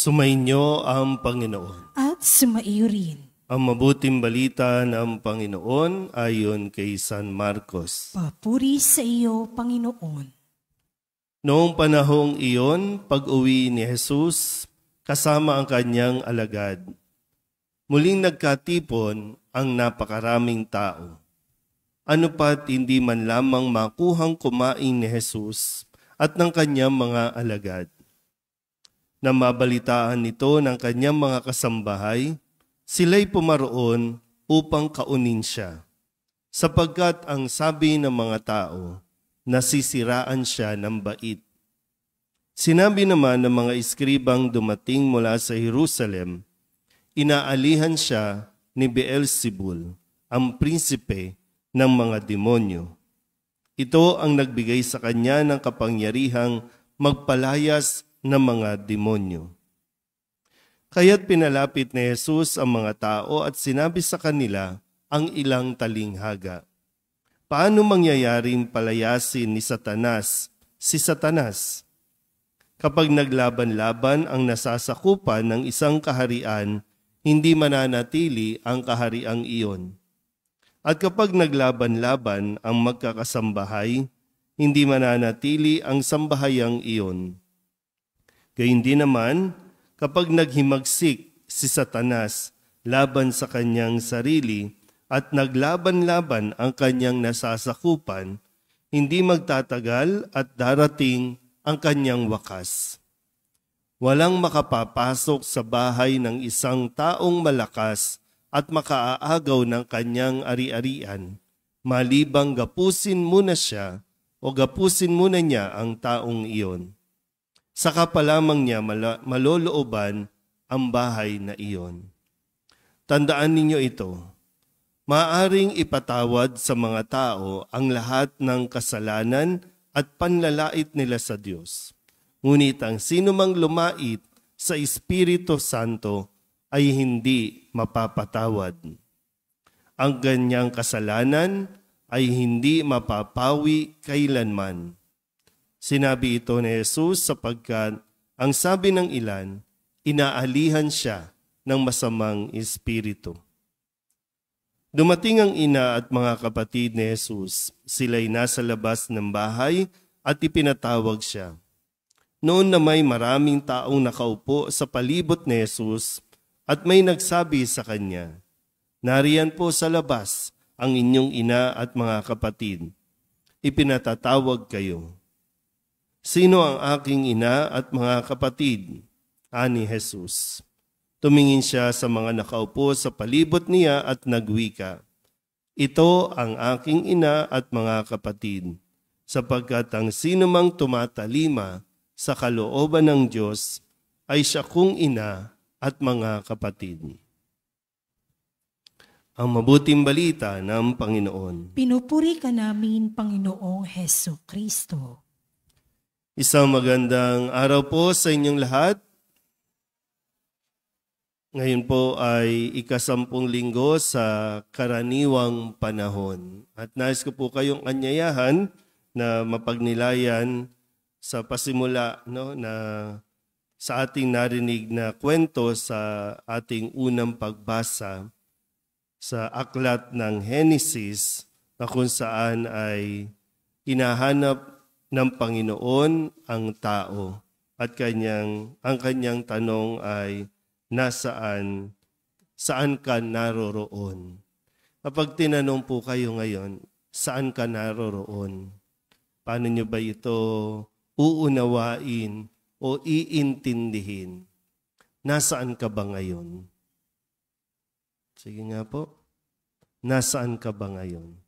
Sumainyo ang Panginoon. At sumaiyo rin. Ang mabuting balita ng Panginoon ayon kay San Marcos. Papuri sa iyo, Panginoon. Noong panahong iyon, pag-uwi ni Jesus, kasama ang kanyang alagad, muling nagkatipon ang napakaraming tao. Ano pat hindi man lamang makuhang kumain ni Jesus at ng kanyang mga alagad. Na mabalitaan nito ng kanyang mga kasambahay, sila'y pumaroon upang kaunin siya, sapagkat ang sabi ng mga tao, nasisiraan siya ng bait. Sinabi naman ng mga iskribang dumating mula sa Jerusalem, inaalihan siya ni Beelzebul, ang prinsipe ng mga demonyo. Ito ang nagbigay sa kanya ng kapangyarihang magpalayas ng mga demonyo. Kaya't pinalapit ni Jesus ang mga tao at sinabi sa kanila ang ilang talinghaga. Paano mangyayaring palayasin ni Satanas si Satanas? Kapag naglaban-laban ang nasasakupan ng isang kaharian, hindi mananatili ang kahariang iyon. At kapag naglaban-laban ang magkakasambahay, hindi mananatili ang sambahayang iyon. Gayun din naman, kapag naghimagsik si Satanas laban sa kanyang sarili at naglaban-laban ang kanyang nasasakupan, hindi magtatagal at darating ang kanyang wakas. Walang makapapasok sa bahay ng isang taong malakas at makaaagaw ng kanyang ari-arian, malibang gapusin muna siya o gapusin muna niya ang taong iyon. Saka pa lamang niya malolooban ang bahay na iyon. Tandaan ninyo ito, maaaring ipatawad sa mga tao ang lahat ng kasalanan at panlalait nila sa Diyos. Ngunit ang sinumang lumait sa Espiritu Santo ay hindi mapapatawad. Ang ganyang kasalanan ay hindi mapapawi kailanman. Sinabi ito ni Jesus sapagkat ang sabi ng ilan, inaalihan siya ng masamang espiritu. Dumating ang ina at mga kapatid ni Jesus. Sila'y nasa labas ng bahay at ipinatawag siya. Noon na may maraming taong nakaupo sa palibot ni Jesus at may nagsabi sa kanya, nariyan po sa labas ang inyong ina at mga kapatid. Ipinatatawag kayo. Sino ang aking ina at mga kapatid? Ani Jesus. Tumingin siya sa mga nakaupo sa palibot niya at nagwika. Ito ang aking ina at mga kapatid, sapagkat ang sinumang tumatalima sa kalooban ng Diyos ay siya kong ina at mga kapatid. Ang mabuting balita ng Panginoon. Pinupuri ka namin, Panginoong Heso Kristo. Isang magandang araw po sa inyong lahat. Ngayon po ay ika-10 linggo sa karaniwang panahon. At nais ko po kayong anyayahan na mapagnilayan sa pasimula na sa ating narinig na kwento sa ating unang pagbasa sa aklat ng Henesis na kung saan ay hinahanap ng Panginoon ang tao at ang kanyang tanong ay nasaan, saan ka naroroon? Kapag tinanong po kayo ngayon, saan ka naroroon? Paano nyo ba ito uunawain o iintindihin? Nasaan ka ba ngayon? Sige nga po, nasaan ka ba ngayon?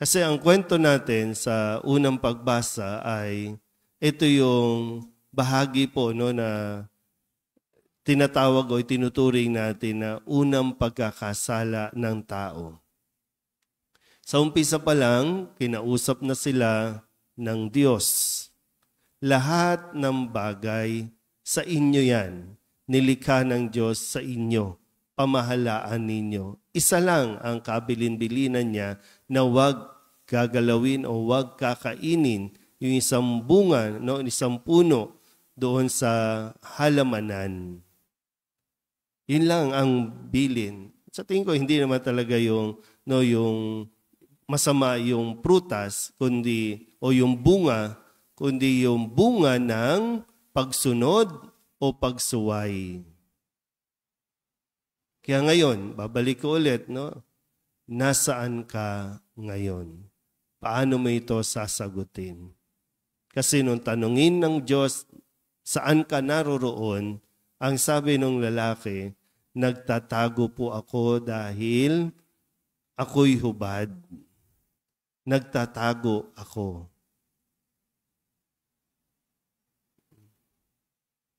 Kasi ang kwento natin sa unang pagbasa ay ito yung bahagi po na tinatawag o tinuturing natin na unang pagkakasala ng tao. Sa umpisa pa lang, kinausap na sila ng Diyos. Lahat ng bagay sa inyo yan, nilikha ng Diyos sa inyo, pamahalaan ninyo. Isa lang ang kabilin-bilinan niya na wag gagalawin o wag kakainin yung isang bunga, isang puno doon sa halamanan. Yun lang ang bilin. Sa tingin ko, hindi naman talaga yung masama yung prutas, yung bunga, kundi yung bunga ng pagsunod o pagsuway. Kaya ngayon, babalik ko ulit, nasaan ka ngayon? Paano mo ito sasagutin? Kasi nung tanungin ng Diyos, saan ka naroroon? Ang sabi ng lalaki, nagtatago po ako dahil ako'y hubad. Nagtatago ako.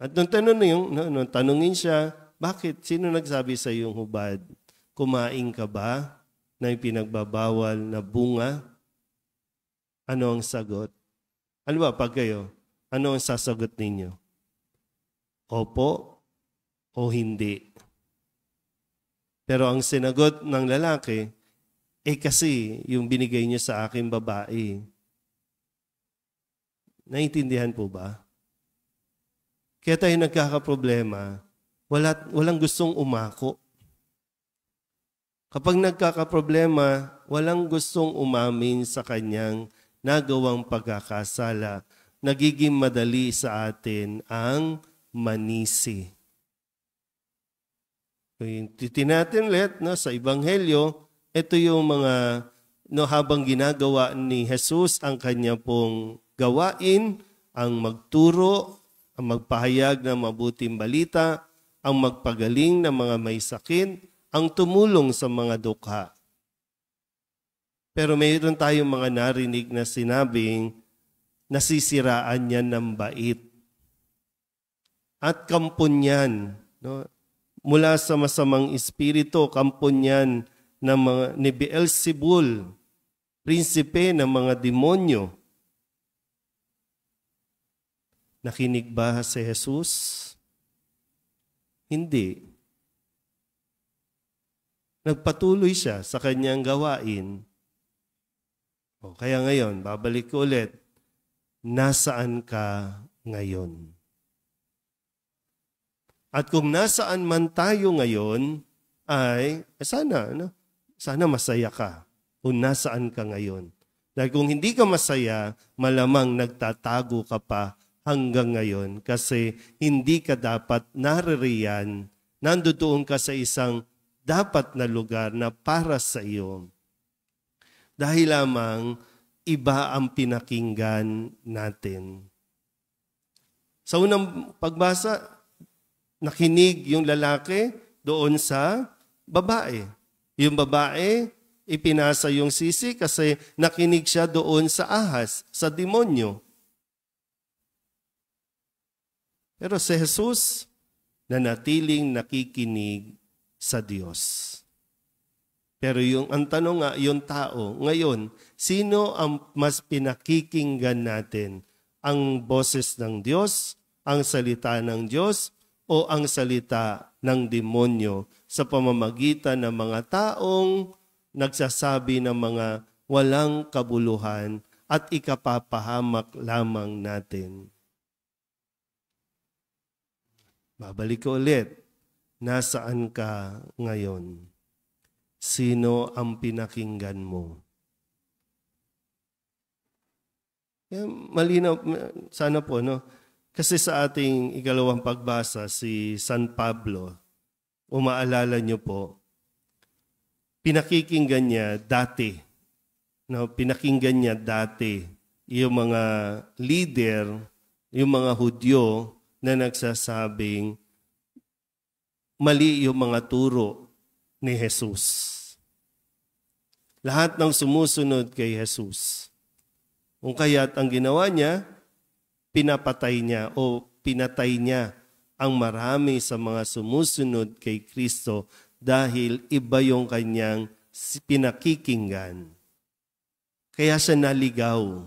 At nung tanungin siya, bakit? Sino nagsabi sa iyong hubad? Kumain ka ba ng pinagbabawal na bunga? Ano ang sagot? Ano ba pag kayo? Ano ang sasagot ninyo? Opo o hindi? Pero ang sinagot ng lalaki, kasi yung binigay niyo sa aking babae. Naintindihan po ba? Kaya tayo nagkakaproblema, walang gustong umako. Kapag nagkakaproblema, walang gustong umamin sa kanyang nagawang pagkakasala. Nagiging madali sa atin ang manisi. Titin natin ulit sa Ebanghelyo, ito yung mga habang ginagawa ni Jesus ang kanya pong gawain, ang magturo, ang magpahayag ng mabuting balita, ang magpagaling ng mga may sakit, ang tumulong sa mga dukha. Pero mayroon tayong mga narinig na sinabing nasisiraan niya ng bait. At kampon yan, mula sa masamang espiritu, kampon yan ni Beelzebul, prinsipe ng mga demonyo. Nakinig ba si Jesus? Hindi. Nagpatuloy siya sa kanyang gawain. Kaya ngayon, babalik ko ulit, nasaan ka ngayon? At kung nasaan man tayo ngayon, ay sana masaya ka kung nasaan ka ngayon. Dahil kung hindi ka masaya, malamang nagtatago ka pa hanggang ngayon kasi hindi ka dapat naririyan, nandoon ka sa isang dapat na lugar na para sa iyo. Dahil lamang iba ang pinakinggan natin. Sa unang pagbasa, nakinig yung lalaki doon sa babae. Yung babae, ipinasa yung sisi kasi nakinig siya doon sa ahas, sa demonyo. Pero si Jesus, nanatiling nakikinig sa Diyos. Pero ang tanong nga, yung tao, ngayon, sino ang mas pinakikinggan natin? Ang boses ng Diyos, ang salita ng Diyos, o ang salita ng demonyo sa pamamagitan ng mga taong nagsasabi ng mga walang kabuluhan at ikapapahamak lamang natin? Babalik ko ulit. Nasaan ka ngayon? Sino ang pinakinggan mo? Malinaw, sana po, Kasi sa ating ikalawang pagbasa, si San Pablo, umaalala niyo po, pinakikinggan niya dati. Pinakinggan niya dati yung mga leader, yung mga Hudyo na nagsasabing mali yung mga turo ni Jesus. Lahat ng sumusunod kay Jesus. Kung kaya't ang ginawa niya, pinapatay niya o pinatay niya ang marami sa mga sumusunod kay Kristo dahil iba yung kanyang pinakikinggan. Kaya siya naligaw.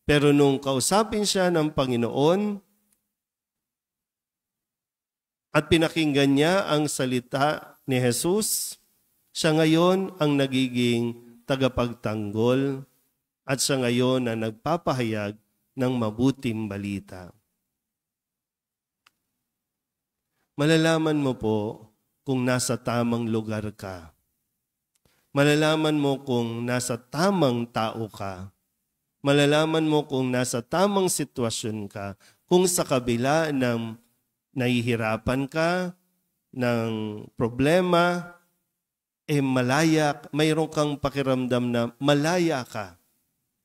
Pero nung kausapin siya ng Panginoon at pinakinggan niya ang salita ni Jesus, siya ngayon ang nagiging tagapagtanggol at siya ngayon ang nagpapahayag ng mabuting balita. malalaman mo po kung nasa tamang lugar ka. Malalaman mo kung nasa tamang tao ka. Malalaman mo kung nasa tamang sitwasyon ka. Kung sa kabila ng nahihirapan ka, ng problema, mayroon kang pakiramdam na malaya ka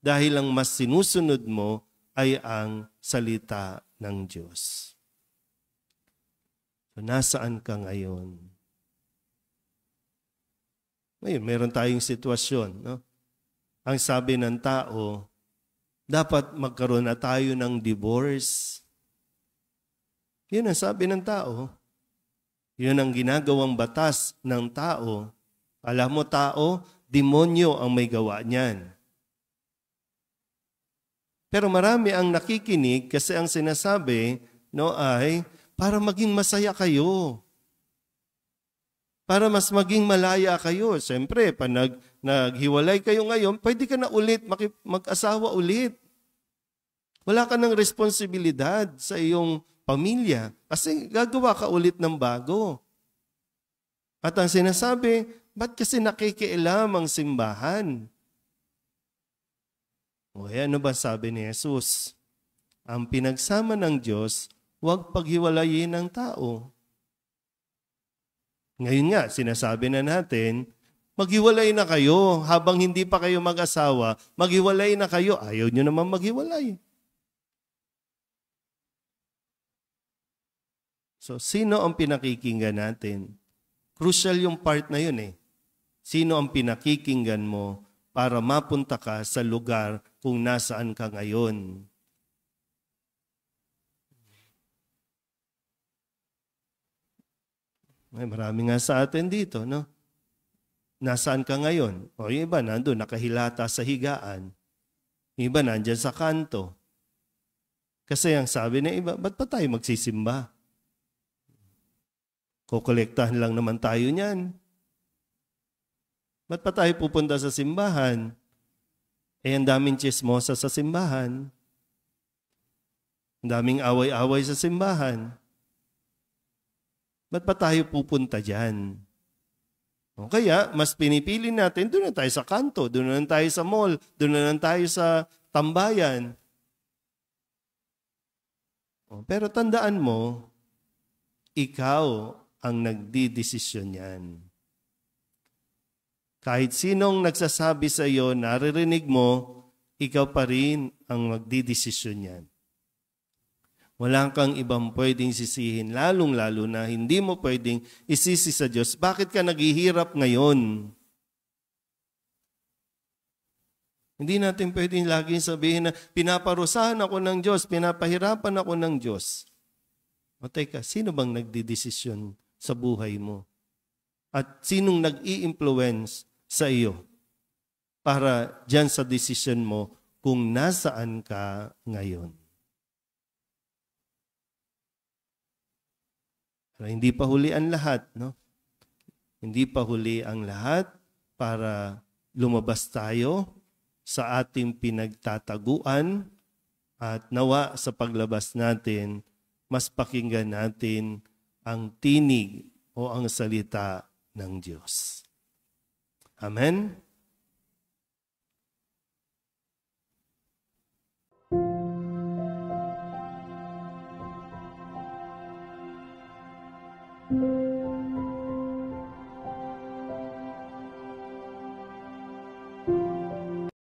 dahil ang mas sinusunod mo ay ang salita ng Diyos. So, nasaan ka ngayon? Ngayon, meron tayong sitwasyon. No? Ang sabi ng tao, dapat magkaroon na tayo ng divorce. Yun ang sabi ng tao. Yun ang ginagawang batas ng tao. Alam mo tao, demonyo ang may gawa niyan. Pero marami ang nakikinig kasi ang sinasabi ay para maging masaya kayo. Para mas maging malaya kayo. Siyempre, pag naghiwalay kayo ngayon, pwede ka na ulit mag-asawa ulit. Wala ka ng responsibilidad sa iyong pamilya kasi gagawa ka ulit ng bago. At ang sinasabi, ba't kasi nakikialam ang simbahan? Ano ba sabi ni Jesus? Ang pinagsama ng Diyos, huwag paghiwalayin ng tao. Ngayon nga, sinasabi na natin, maghiwalay na kayo. Habang hindi pa kayo mag-asawa, maghiwalay na kayo. Ayaw nyo naman maghiwalay. So, sino ang pinakikinggan natin? Crucial yung part na yun eh. Sino ang pinakikinggan mo para mapunta ka sa lugar kung nasaan ka ngayon? Ay, marami nga sa atin dito, no? Nasaan ka ngayon? O yung iba nandun, nakahilata sa higaan. Yung iba nandyan sa kanto. Kasi ang sabi ng iba, ba't pa tayo magsisimba? Kukolektahan lang naman tayo niyan. Ba't pa tayo pupunta sa simbahan? Ang daming chismosa sa simbahan. Ang daming away-away sa simbahan. Ba't pa tayo pupunta dyan? O kaya, mas pinipili natin, doon na tayo sa kanto, doon na tayo sa mall, doon na tayo sa tambayan. Pero tandaan mo, ikaw ang nagdidesisyon yan. Kahit sinong nagsasabi sa iyo, naririnig mo, ikaw pa rin ang magdidesisyon yan. Wala kang ibang pwedeng sisihin, lalong-lalo na hindi mo pwedeng isisi sa Diyos. Bakit ka naghihirap ngayon? Hindi natin pwedeng laging sabihin na pinaparusahan ako ng Diyos, pinapahirapan ako ng Diyos. O teka, sino bang nagdidesisyon sa buhay mo? At sinong nag-i-influence sa iyo para dyan sa desisyon mo kung nasaan ka ngayon? Pero hindi pa huli ang lahat, no? Hindi pa huli ang lahat para lumabas tayo sa ating pinagtataguan at nawa sa paglabas natin, mas pakinggan natin ang tinig o ang salita ng Diyos. Amen?